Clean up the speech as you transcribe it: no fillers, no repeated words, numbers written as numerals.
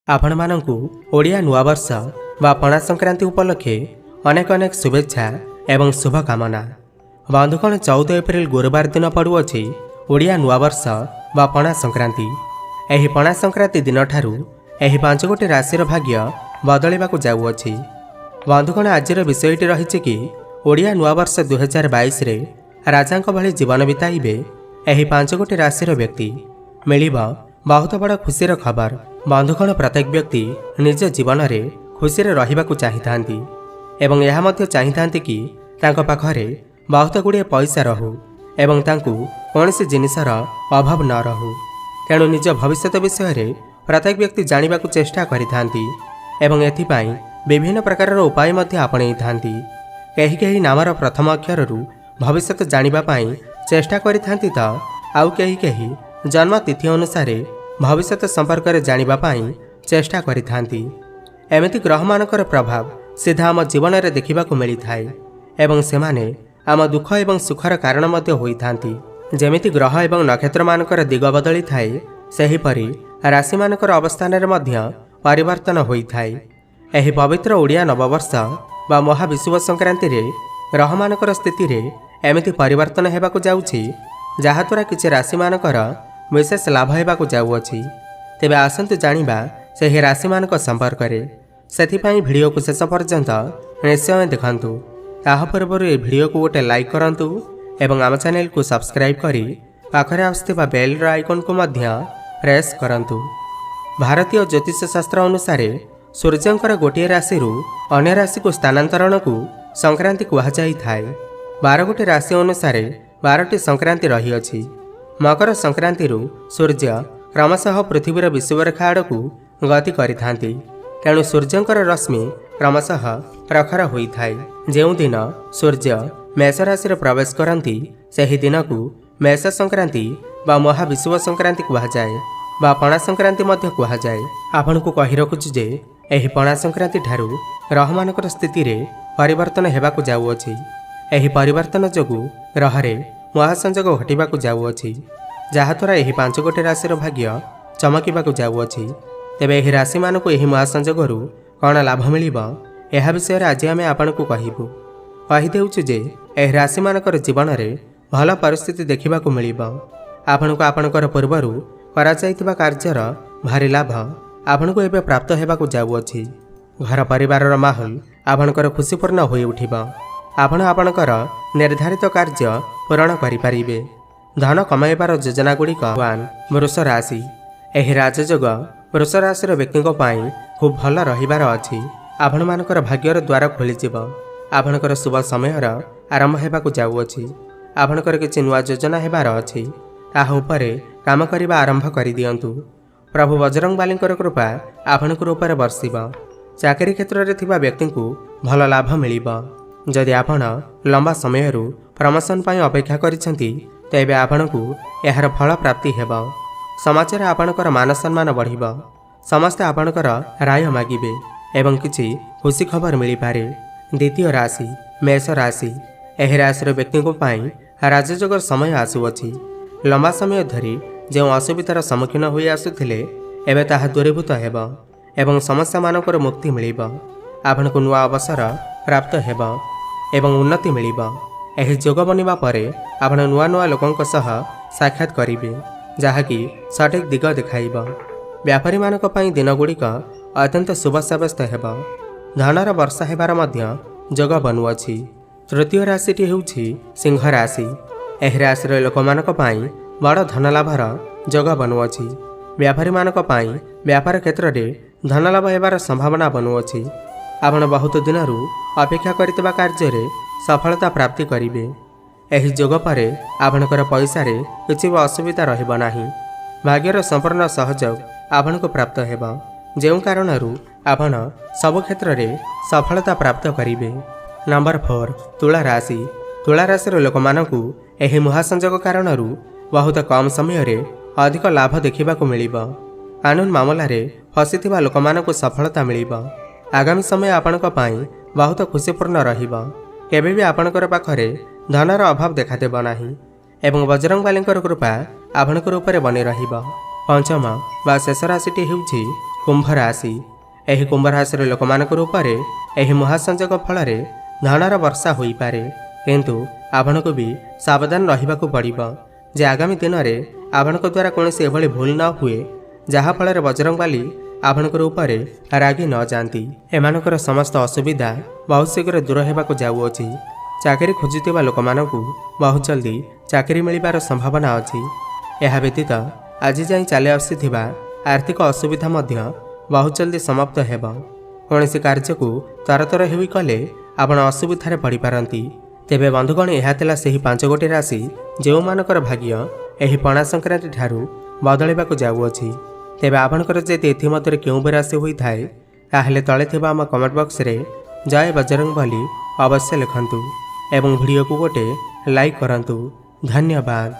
आपण मानंकु ओडिया नुआवर्ष वा पणा संक्रांति उपलक्षे अनेक अनेक शुभेच्छा एवं शुभकामना। बंधुगण 14 एप्रिल गुरुवार दिन पड़ुअछि ओडिया नुआवर्ष वा पणा संक्रांति। एही पणा संक्रांति दिन ठारू एही 5 गोटी राशिर भाग्य बदलिबाकु जाउअछि। बंधुगण आजिर विषयटी रहिछि कि ओडिया नुआवर्ष 2022 रे राजांक भली जीवन बिताइबे एही 5 गोटी राशिर व्यक्ति। मिलिबा बहुत बड़ खुशीर खबर। बंधुगण प्रत्येक व्यक्ति निज जीवन में खुशी रहिबाकु चाहिथांती एवं यह मध्य चाहिथांती कि तांको पाखरे बहुत गुड़िए पैसा रहू एवं तांकु कौनसी जिनिसर अभाव न रहू। तेणु निज भविष्य विषय प्रत्येक व्यक्ति जानिबाकु चेष्टा करिथांती एवं एथिपाई विभिन्न प्रकार उपाय मध्य आपणई थांती। केही केही नामर प्रथम अक्षररू भविष्य जानिबा पाई चेष्टा करिथांती त आउ केही केही जन्म तिथि अनुसार भविष्य संपर्क में जानिबा पाई चेष्टा करिथांती। एमिति ग्रह मानकर प्रभाव सीधा आम जीवन में देखा मिलता है एवं सेमाने आम दुख एवं सुखर कारण मध्य होइथांती। जेमिति ग्रह एवं नक्षत्र मानकर दिग बदली थाए सेहीपरि राशि मानकर अवस्थान में मध्य परिवर्तन होइथाए। एही पवित्र ओडिया नववर्ष वा महाविषुव संक्रांति रे ग्रह मानकर स्थिति रे एमिति परिवर्तन हेबाकु जाउछि जहाद्वारा किछि राशि मानकर विशेष लाभ हेबाकु जाउअछि। तेबे आसंतु जानिबा सेही राशि मानक संपर्क में। सेथिपाई भिडियो को शेष पर्यंत निश्चय देखंतु। ताहा पूर्व ए भिडियो को गोटे लाइक करंतु एवं आम चैनल को सब्सक्राइब करी पाखरे आसुथिबा बेल र आइकन को मध्य प्रेस करंतु। भारतीय ज्योतिष शास्त्र अनुसार सूर्यंकर गोटे राशि अन्य राशि को स्थानांतरण को संक्रांति कहुई थाए। 12 गोटी राशि अनुसार 12टी संक्रांति रही अछि। मकर संक्रांति सूर्य क्रमशः पृथ्वीर विषुवरेखा आड़ को गति करिथांती। तेणु सूर्यंकर रश्मि क्रमशः प्रखर होइथाए। ଯେଉଁ दिन सूर्य मेष राशि प्रवेश करती ସେହି ଦିନକୁ मेष संक्रांति ବା महाविषुव संक्रांति कहुए बा पणा संक्रांति मध्य कहुए। आपनको कहि रखुछु जे एही पणा संक्रांति ठारू ग्रह मानकर स्थिति रे परिवर्तन हेबाकु जाउअछि। एही परिवर्तन जोगु ग्रह रे महासंजोग घटिबाकु जाउअछि जहाद्वारा एही 5 गोटी राशिर भाग्य चमकिबाकु जाउअछि। तेबे एही राशि मानकु एही महासंजोगरु कौन लाभ मिलिबो एहा विषय आज आमे आपनकु कहिबु। कहि देउछु जे एही राशि मानकर जीवन रे भल परिस्थिति देखिबाकु मिलिबो। आपनकु आपनकर पूर्वरु करा जाइतिबा कार्यर भारी लाभ आपनकु एबे प्राप्त हेबाकु जाउअछि। घर परिवारर माहौल आपनकर खुशीपूर्ण होई उठिबो। आपण आपणकर निर्धारित कार्य पूरण करिपारिबे। धन कमाइबार योजना गुड़िक वृष राशि। एही राजयोग वृष राशि व्यक्ति खूब भल रहिबार अछि। आपण मानकर भाग्यर द्वार खोलिजिब। आपणकर शुभ समय आरंभ हेबाकु जाउअछि। आपणकर किछि नुआ योजना हेबार अछि ताहा उपरे काम करिबा आरंभ करि दियंतु। प्रभु बजरंगबालींकर कृपा आपणकर ऊपर बर्षिब। चाकरी क्षेत्र में थिबा व्यक्ति को भल लाभ मिलिब। जदि आपण लंबा समय प्रमोशन पाई अपेक्षा करिसेंती तेबे आपणकु एहार फल प्राप्ति हेबो। समाज रे आपणकर मान सम्मान बढ़िबो। समस्ते आपणकर राय मागिबे एवं किछि खुशी खबर मिली पारे। द्वितीय राशि मेष राशि। एही राशिर व्यक्ति को पाई राजयोगर समय आसुअछि। लंबा समय धरी जो असुविधार सम्मुखीन होई आसुथिले एबे ताहा दूरीभूत हेबो एवं समस्या मानकर मुक्ति मिलिबो। आपणकु नुआ अवसर प्राप्त हेबो एवं उन्नति मिलिबो। एही जोग बनिबा परे आपण नुआ नुआ लोकंक सह साक्षात करिवे जहाँकि सठिक दिग देखाइब। व्यापारी मानक पई दिन गुड़िक अत्यंत शुभ साब्यस्त हेबो। धनर वर्षा हेबार मध्य जोग बनुअछि। तृतीय राशिटी हेउछि सिंह राशि। एही राशिर लोकमानक पई बड़ धन लाभर जोग बनुअछि। व्यापारी मानक पई व्यापार क्षेत्र में धन लाभ हेबार संभावना बनुअछि। आपण बहुत दिनरू अपेक्षा करितबा कार्य रे सफलता प्राप्ति करिवे। एही जोग परे आपणकर पैसा रे किछि असुविधा रहइबो नाही। भाग्यर संपूर्ण सहयोग आपणको प्राप्त हेबो जेउ कारणरू आपण सब क्षेत्र रे सफलता प्राप्त करिवे। नंबर 4 तुला राशि। तुला राशिर लोकमानकु एही महासंजोग कारणरू बहुत कम समय रे अधिक लाभ देखिबाकु मिलिबो। कानून मामला रे फसिथिबा लोकमानकु सफलता मिलिबो। आगामी समय आपणक पाई बहुत खुशीपूर्ण रहिबो। केबे भी आपणकर पाखरे धनर अभाव देखादेब नाही एवं बजरंगबालींकर कृपा आपणकर ऊपर बनी रहिबो। पंचम बा शेष राशिटी हेउछि कुंभ राशि। ଏହି କୁମ୍ଭ ରାଶିର ଲୋକମାନଙ୍କ ଉପରେ ଏହି ମହାସଂଯୋଗ ଫଳରେ ଧନର ବର୍ଷା ହୋଇପାରେ, କିନ୍ତୁ ଆପଣଙ୍କୁ ବି ସାବଧାନ ରହିବାକୁ ପଡ଼ିବ ଯେ ଆଗାମୀ ଦିନରେ ଆପଣଙ୍କ ଦ୍ୱାରା କୌଣସି ଏଭଳି ଭୁଲ ନ ହୁଏ ଯାହାଫଳରେ ବଜରଙ୍ଗବାଲି ଆପଣଙ୍କର ଉପରେ ରାଗି ନ ଯାଆନ୍ତି। ଏମାନଙ୍କର ସମସ୍ତ ଅସୁବିଧା ବହୁତ ଶୀଘ୍ର ଦୂର ହେବାକୁ ଯାଉଅଛି। ଚାକିରି ଖୋଜୁଥିବା ଲୋକମାନଙ୍କୁ ବହୁତ ଜଲ୍ଦି ଚାକିରି ମିଳିବାର ସମ୍ଭାବନା ଅଛି। ଏହା ବ୍ୟତୀତ ଆଜି ଯାଇ ଚାଲି ଆସୁଥିବା ଆର୍ଥିକ ଅସୁବିଧା ମଧ୍ୟ ବହୁତ ଜଲ୍ଦି ସମାପ୍ତ ହେବ। କୌଣସି କାର୍ଯ୍ୟକୁ ତରତର ହୋଇ କଲେ ଆପଣ ଅସୁବିଧାରେ ପଡ଼ିପାରନ୍ତି। ତେବେ ବନ୍ଧୁଗଣ, ଏହା ଥିଲା ସେହି 5 ଗୋଟି ରାଶି ଯେଉଁମାନଙ୍କର ଭାଗ୍ୟ ଏହି ପଣା ସଂକ୍ରାନ୍ତି ଠାରୁ ବଦଳିବାକୁ ଯାଉଅଛି। ତେବେ ଆପଣଙ୍କର ଯଦି ଏଥିମଧ୍ୟରେ କେଉଁ ବି ରାଶି ହୋଇଥାଏ ତାହେଲେ ତଳେ ଥିବା ଆମ କମେଣ୍ଟ ବକ୍ସରେ ଜୟ ବଜରଙ୍ଗବଲି ଅବଶ୍ୟ ଲେଖନ୍ତୁ ଏବଂ ଭିଡ଼ିଓକୁ ଗୋଟେ ଲାଇକ୍ କରନ୍ତୁ। ଧନ୍ୟବାଦ।